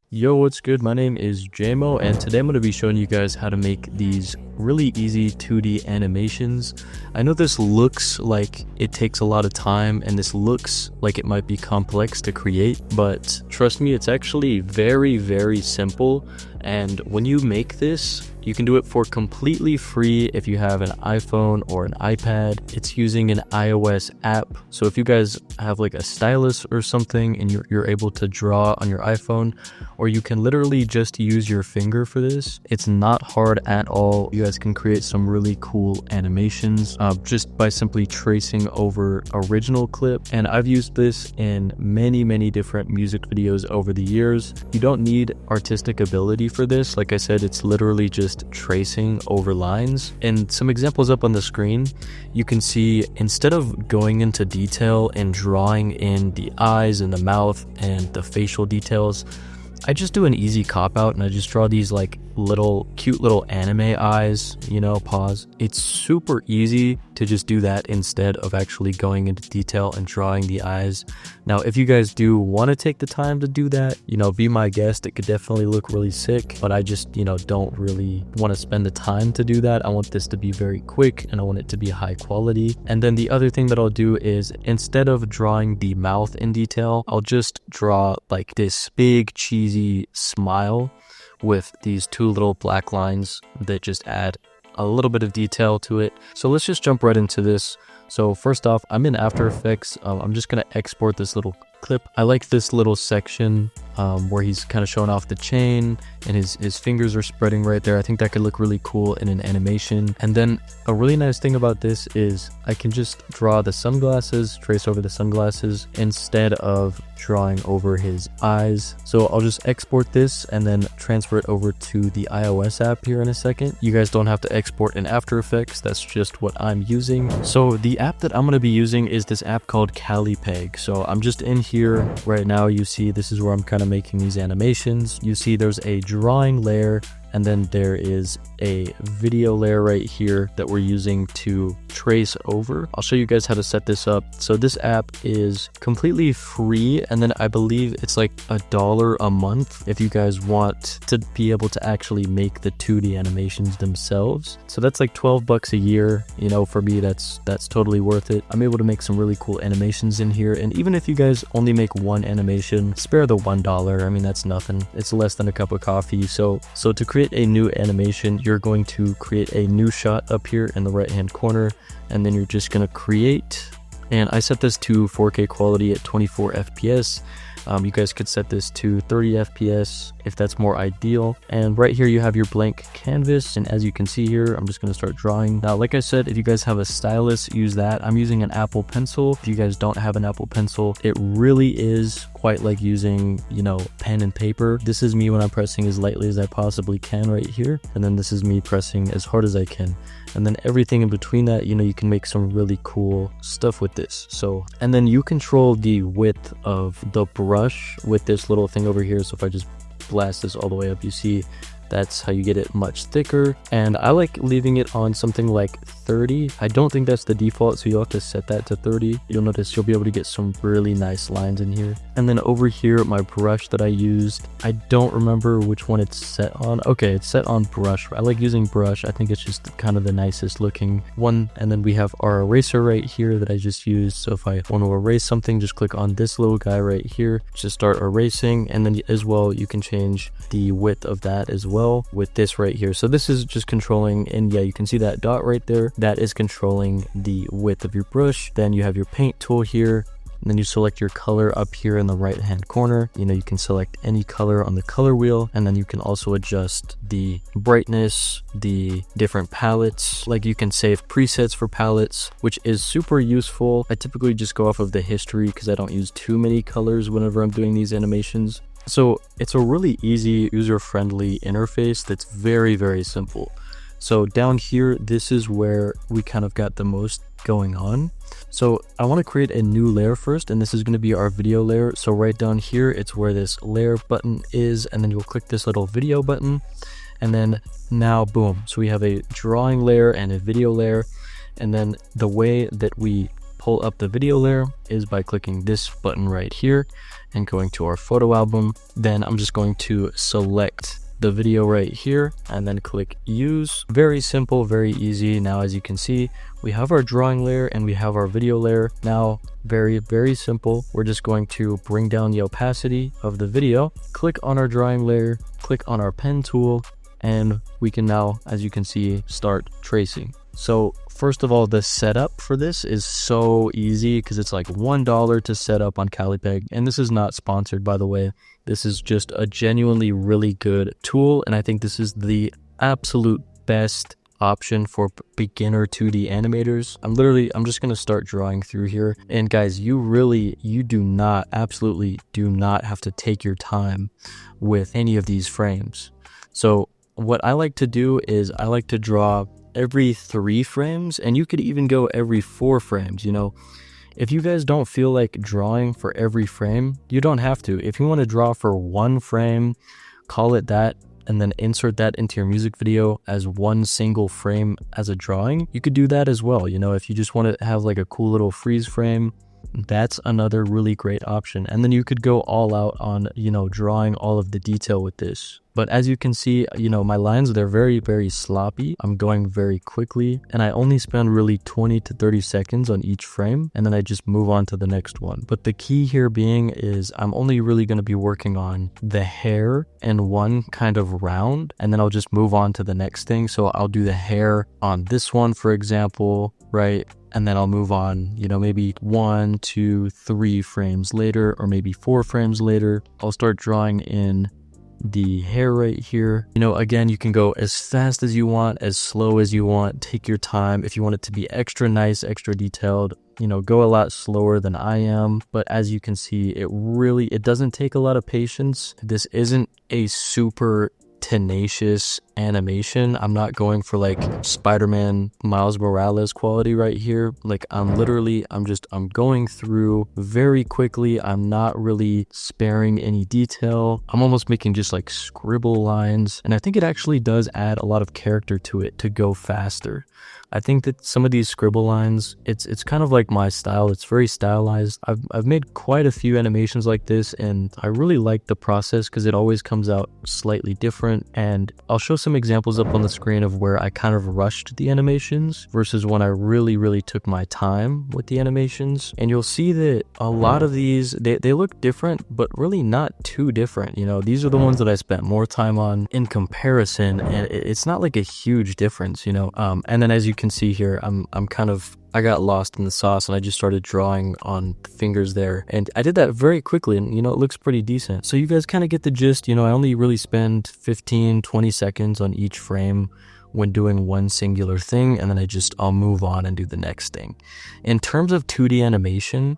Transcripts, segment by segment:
Yo, what's good? My name is Jamo, and today I'm going to be showing you guys how to make these really easy 2D animations. I know this looks like it takes a lot of time, and this looks like it might be complex to create, but trust me, it's actually very simple. And when you make this, you can do it for completely free if you have an iPhone or an iPad. It's using an iOS app. So if you guys have like a stylus or something and you're able to draw on your iPhone, or you can literally just use your finger for this. It's not hard at all. You guys can create some really cool animations just by simply tracing over original clip. And I've used this in many different music videos over the years. You don't need artistic ability for this. Like I said, it's literally just tracing over lines. And some examples up on the screen, you can see instead of going into detail and drawing in the eyes and the mouth and the facial details, I just do an easy cop out and I just draw these like cute little anime eyes, pause. It's super easy to just do that instead of actually going into detail and drawing the eyes. Now, if you guys do want to take the time to do that, be my guest. It could definitely look really sick, but I just, don't really want to spend the time to do that. I want this to be very quick and I want it to be high quality. And then the other thing that I'll do is instead of drawing the mouth in detail, I'll just draw like this big cheesy smile with these two little black lines that just add a little bit of detail to it. So let's just jump right into this. So first off, I'm in After Effects. I'm just going to export this little clip. I like this little section where he's kind of showing off the chain and his fingers are spreading right there. I think that could look really cool in an animation. And then a really nice thing about this is I can just draw the sunglasses, trace over the sunglasses instead of drawing over his eyes. So I'll just export this and then transfer it over to the iOS app here in a second. You guys don't have to export in After Effects. That's just what I'm using. So the app that I'm going to be using is this app called CaliPeg. So I'm just in here right now. You see this is where I'm kind of making these animations. You see there's a drawing layer and then there is a video layer right here that we're using to trace over. I'll show you guys how to set this up. So this app is completely free, and then I believe it's like $1 a month if you guys want to be able to actually make the 2D animations themselves. So that's like 12 bucks a year. For me, that's totally worth it. I'm able to make some really cool animations in here, and even if you guys only make one animation, spare the $1. I mean, that's nothing. It's less than a cup of coffee. So to create a new animation, you're going to create a new shot up here in the right hand corner, and then you're just going to create, and I set this to 4K quality at 24 FPS. You guys could set this to 30 FPS if that's more ideal. And right here you have your blank canvas, and as you can see here, I'm just going to start drawing. Now, like I said, if you guys have a stylus, use that. I'm using an Apple Pencil. If you guys don't have an Apple Pencil, it really is quite like using, pen and paper. This is me when I'm pressing as lightly as I possibly can right here, and then this is me pressing as hard as I can. And then everything in between that, you can make some really cool stuff with this. So, and then you control the width of the brush with this little thing over here. So if I just blast this all the way up, you see that's how you get it much thicker. And I like leaving it on something like 30. I don't think that's the default, so you'll have to set that to 30. You'll notice you'll be able to get some really nice lines in here. And then over here, my brush that I used, I don't remember which one it's set on. Okay, it's set on brush. I like using brush. I think it's just kind of the nicest looking one. And then we have our eraser right here that I just used. So if I want to erase something, just click on this little guy right here to start erasing. And then as well, you can change the width of that as well with this right here. So this is just controlling, and yeah, you can see that dot right there. That is controlling the width of your brush. Then you have your paint tool here, and then you select your color up here in the right hand corner. You can select any color on the color wheel, and then you can also adjust the brightness, the different palettes. Like you can save presets for palettes, which is super useful. I typically just go off of the history because I don't use too many colors whenever I'm doing these animations. So it's a really easy, user-friendly interface that's very simple. So down here, this is where we kind of got the most going on. So I want to create a new layer first, and this is going to be our video layer. So right down here, it's where this layer button is, and then you'll click this little video button, and then now boom. So we have a drawing layer and a video layer, and then the way that we pull up the video layer is by clicking this button right here and going to our photo album. Then I'm just going to select the video right here and then click use. Very simple, very easy. Now, as you can see, we have our drawing layer and we have our video layer. Now, very simple. We're just going to bring down the opacity of the video, click on our drawing layer, click on our pen tool, and we can now, as you can see, start tracing. So first of all, the setup for this is so easy because it's like $1 to set up on Calipeg. And this is not sponsored, by the way. This is just a genuinely really good tool. And I think this is the absolute best option for beginner 2D animators. I'm just going to start drawing through here. And guys, you absolutely do not have to take your time with any of these frames. So what I like to do is I like to draw every 3 frames, and you could even go every 4 frames. You know, if you guys don't feel like drawing for every frame, you don't have to. If you want to draw for 1 frame, call it that, and then insert that into your music video as 1 single frame as a drawing, you could do that as well. You know, if you just want to have like a cool little freeze frame, that's another really great option. And then you could go all out on, you know, drawing all of the detail with this. But as you can see, you know, my lines, they're very sloppy. I'm going very quickly, and I only spend really 20 to 30 seconds on each frame, and then I just move on to the next one. But the key here being is I'm only really going to be working on the hair and one kind of round, and then I'll just move on to the next thing. So I'll do the hair on this one, for example, right? And then I'll move on, you know, maybe 1, 2, 3 frames later, or maybe 4 frames later, I'll start drawing in the hair right here. You know, again, you can go as fast as you want, as slow as you want. Take your time. If you want it to be extra nice, extra detailed, you know, go a lot slower than I am. But as you can see, it doesn't take a lot of patience. This isn't a super tenacious animation. I'm not going for like Spider-Man Miles Morales quality right here. Like I'm going through very quickly. I'm not really sparing any detail. I'm almost making just like scribble lines, and I think it actually does add a lot of character to it to go faster. I think that some of these scribble lines, it's kind of like my style. It's very stylized. I've made quite a few animations like this, and I really like the process because it always comes out slightly different. And I'll show some examples up on the screen of where I kind of rushed the animations versus when I really took my time with the animations. And you'll see that a lot of these, they look different, but really not too different. You know, these are the ones that I spent more time on in comparison, and it's not like a huge difference, you know. And then as you can see here, I got lost in the sauce and I just started drawing on the fingers there, and I did that very quickly, and you know, it looks pretty decent. So you guys kind of get the gist. You know, I only really spend 15-20 seconds on each frame when doing one singular thing, and then I'll move on and do the next thing. In terms of 2D animation,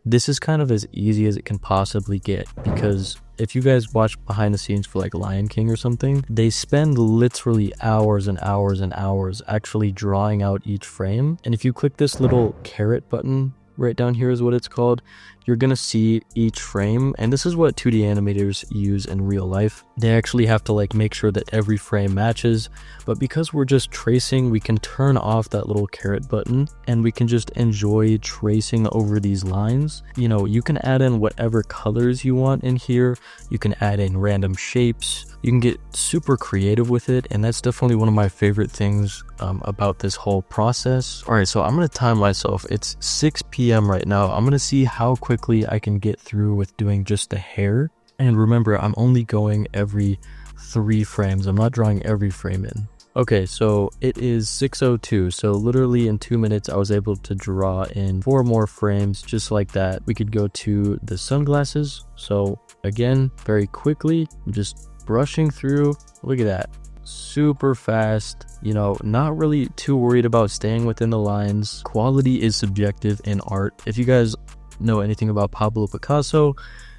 this is kind of as easy as it can possibly get, because if you guys watch behind the scenes for like Lion King or something, they spend literally hours and hours and hours actually drawing out each frame. And if you click this little caret button right down here is what it's called, you're gonna see each frame. And this is what 2D animators use in real life. They actually have to like make sure that every frame matches, but because we're just tracing, we can turn off that little caret button and we can just enjoy tracing over these lines. You know, you can add in whatever colors you want in here. You can add in random shapes. You can get super creative with it, and that's definitely one of my favorite things about this whole process. All right, so I'm gonna time myself. It's 6 p.m. right now. I'm gonna see how quickly I can get through with doing just the hair. And remember, I'm only going every 3 frames. I'm not drawing every frame in. Okay, so it is 6:02. So literally in 2 minutes, I was able to draw in 4 more frames just like that. We could go to the sunglasses. So again, very quickly, I'm just brushing through. Look at that. Super fast, you know, not really too worried about staying within the lines. Quality is subjective in art. If you guys know anything about Pablo Picasso,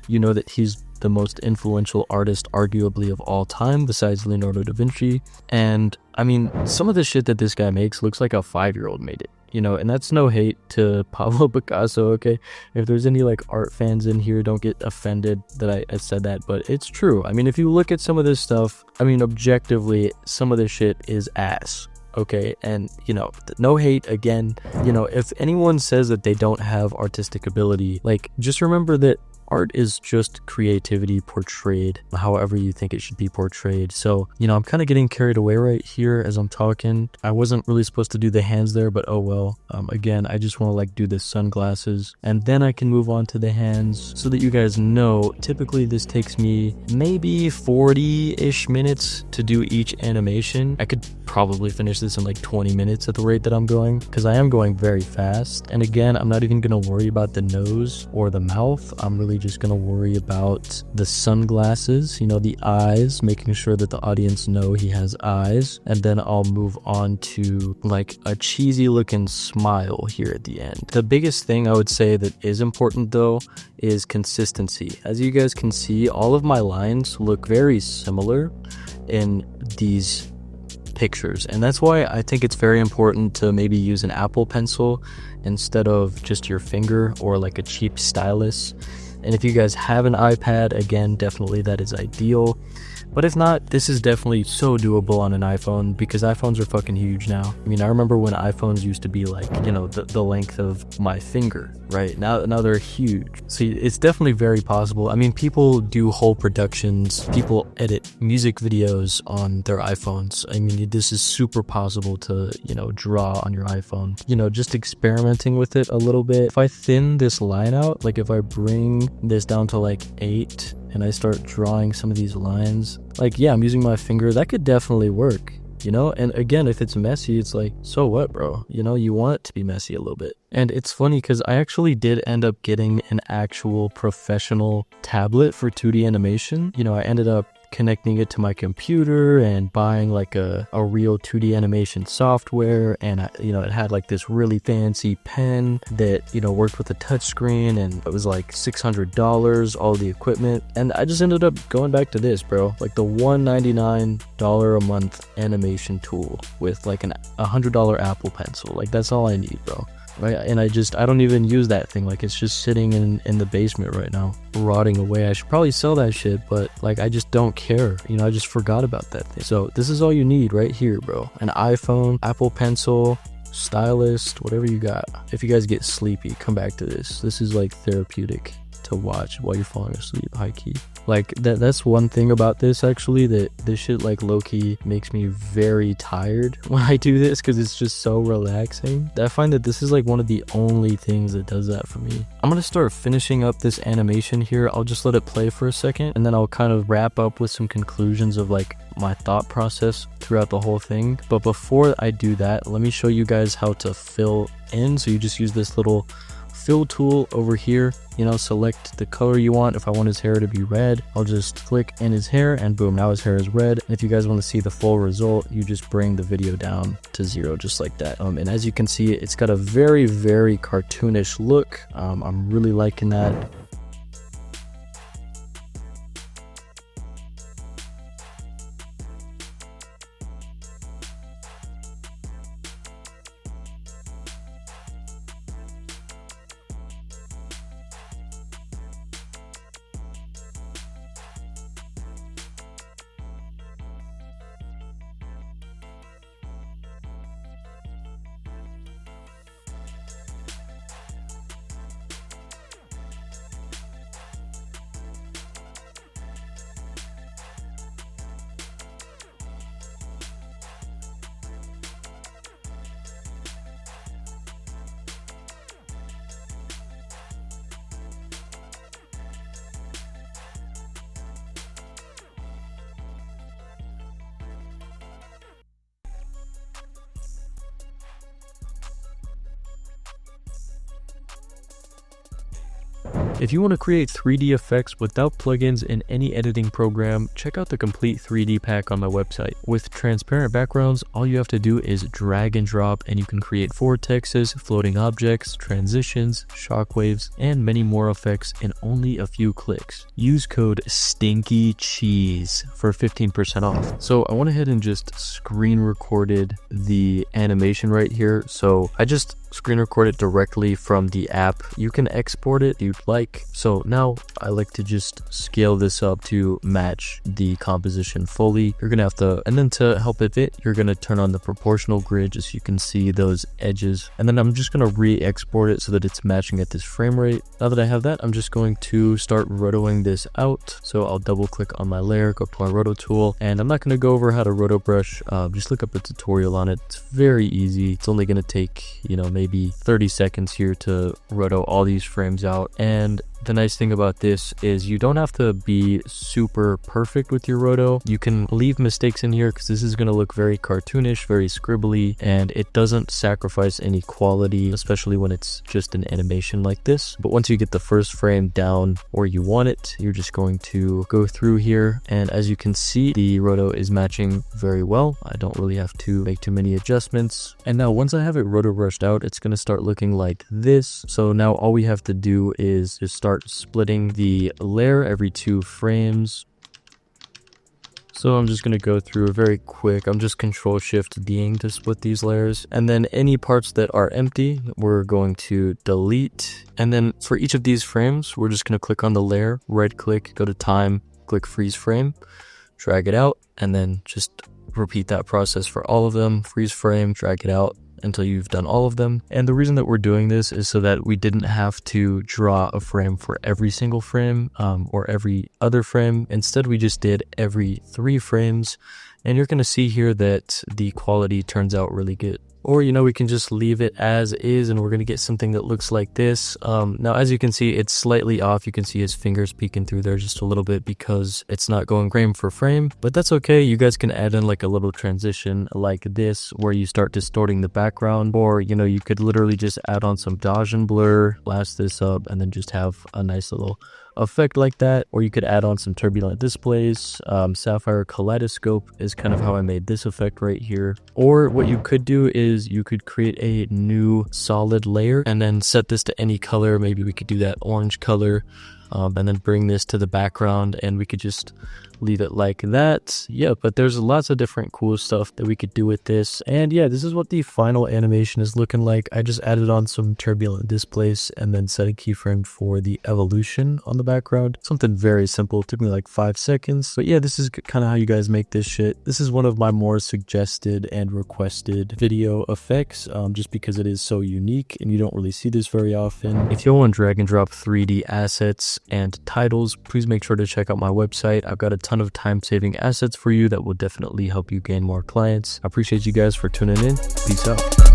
you know that he's the most influential artist arguably of all time besides Leonardo da Vinci. And I mean, some of the shit that this guy makes looks like a 5-year-old made it, you know, and that's no hate to Pablo Picasso, okay? If there's any like art fans in here, don't get offended that I said that, but it's true. I mean, if you look at some of this stuff, I mean, objectively, some of this shit is ass. Okay, and you know, no hate again. You know, if anyone says that they don't have artistic ability, like, just remember that art is just creativity portrayed however you think it should be portrayed. So, you know, I'm kind of getting carried away right here as I'm talking. I wasn't really supposed to do the hands there, but oh well. Again, I just want to like do the sunglasses, and then I can move on to the hands so that you guys know. Typically this takes me maybe 40-ish minutes to do each animation. I could probably finish this in like 20 minutes at the rate that I'm going, because I am going very fast. And again, I'm not even going to worry about the nose or the mouth. I'm really just going to worry about the sunglasses, you know, the eyes, making sure that the audience know he has eyes. And then I'll move on to like a cheesy looking smile here at the end. The biggest thing I would say that is important though is consistency. As you guys can see, all of my lines look very similar in these pictures, and that's why I think it's very important to maybe use an Apple Pencil instead of just your finger or like a cheap stylus. And if you guys have an iPad, again, definitely that is ideal. But if not, this is definitely so doable on an iPhone, because iPhones are fucking huge now. I mean, I remember when iPhones used to be like, you know, the length of my finger, right? Now they're huge. So it's definitely very possible. I mean, people do whole productions, people edit music videos on their iPhones. I mean, this is super possible to, you know, draw on your iPhone. You know, just experimenting with it a little bit. If I thin this line out, like if I bring this down to like 8 and I start drawing some of these lines, like, yeah, I'm using my finger, that could definitely work, you know? And again, if it's messy, it's like, so what, bro? You know, you want it to be messy a little bit. And it's funny because I actually did end up getting an actual professional tablet for 2D animation. You know, I ended up connecting it to my computer and buying like a real 2D animation software, and you know, it had like this really fancy pen that, you know, worked with a touchscreen, and it was like $600, all the equipment. And I just ended up going back to this, bro, like the $199 a month animation tool with like a $100 Apple Pencil. Like, that's all I need, bro. Right? And I don't even use that thing. Like, it's just sitting in the basement right now, rotting away. I should probably sell that shit, but like, I just don't care. You know, I just forgot about that thing. So this is all you need right here, bro. An iPhone, Apple Pencil, stylus, whatever you got. If you guys get sleepy, come back to this. This is like therapeutic to watch while you're falling asleep, high key. Like, that's one thing about this, actually, that this shit like low-key makes me very tired when I do this, because it's just so relaxing. I find that this is like one of the only things that does that for me. I'm gonna start finishing up this animation here. I'll just let it play for a second, and then I'll kind of wrap up with some conclusions of like my thought process throughout the whole thing. But before I do that, let me show you guys how to fill in. So you just use this little fill tool over here, you know, select the color you want. If I want his hair to be red, I'll just click in his hair, and boom, now his hair is red. And if you guys want to see the full result, you just bring the video down to 0, just like that. And as you can see, it's got a very, very cartoonish look. I'm really liking that. If you want to create 3D effects without plugins in any editing program, check out the complete 3D pack on my website. With transparent backgrounds, all you have to do is drag and drop, and you can create vortexes, floating objects, transitions, shockwaves, and many more effects in only a few clicks. Use code STINKYCHEESE for 15% off. So I went ahead and just screen recorded the animation right here. So I just screen record it directly from the app. You can export it if you'd like. So now I like to just scale this up to match the composition fully. You're gonna have to, and then to help it fit, you're gonna turn on the proportional grid just so you can see those edges. And then I'm just gonna re-export it so that it's matching at this frame rate. Now that I have that, I'm just going to start rotoing this out. So I'll double click on my layer, go to my roto tool, and I'm not gonna go over how to roto brush. Just look up a tutorial on it. It's very easy. It's only gonna take, you know, maybe 30 seconds here to roto all these frames out. And the nice thing about this is you don't have to be super perfect with your roto. You can leave mistakes in here because this is going to look very cartoonish, very scribbly, and it doesn't sacrifice any quality, especially when it's just an animation like this. But once you get the first frame down where you want it, you're just going to go through here. And as you can see, the roto is matching very well. I don't really have to make too many adjustments. And now once I have it roto brushed out, it's going to start looking like this. So now all we have to do is just start splitting the layer every 2 frames. So I'm just going to go through very quick. I'm just Control Shift D'ing to split these layers. And then any parts that are empty, we're going to delete. And then for each of these frames, we're just going to click on the layer, right click, go to time, click freeze frame, drag it out, and then just repeat that process for all of them. Freeze frame, drag it out until you've done all of them. And the reason that we're doing this is so that we didn't have to draw a frame for every single frame or every other frame. Instead, we just did every 3 frames. And you're going to see here that the quality turns out really good. Or, you know, we can just leave it as is and we're going to get something that looks like this. Now, as you can see, it's slightly off. You can see his fingers peeking through there just a little bit because it's not going frame for frame, but that's okay. You guys can add in like a little transition like this where you start distorting the background, or, you know, you could literally just add on some dodge and blur, blast this up, and then just have a nice little effect like that. Or you could add on some turbulent displays. Sapphire kaleidoscope is kind of how I made this effect right here. Or what you could do is you could create a new solid layer and then set this to any color. Maybe we could do that orange color, and then bring this to the background, and we could just leave it like that. Yeah, but there's lots of different cool stuff that we could do with this. And yeah, this is what the final animation is looking like. I just added on some turbulent displays and then set a keyframe for the evolution on the background. Something very simple. It took me like 5 seconds. But yeah, this is kind of how you guys make this shit. This is one of my more suggested and requested video effects, just because it is so unique and you don't really see this very often. If you want to drag and drop 3D assets and titles, please make sure to check out my website. I've got a ton of time-saving assets for you that will definitely help you gain more clients. I appreciate you guys for tuning in. Peace out.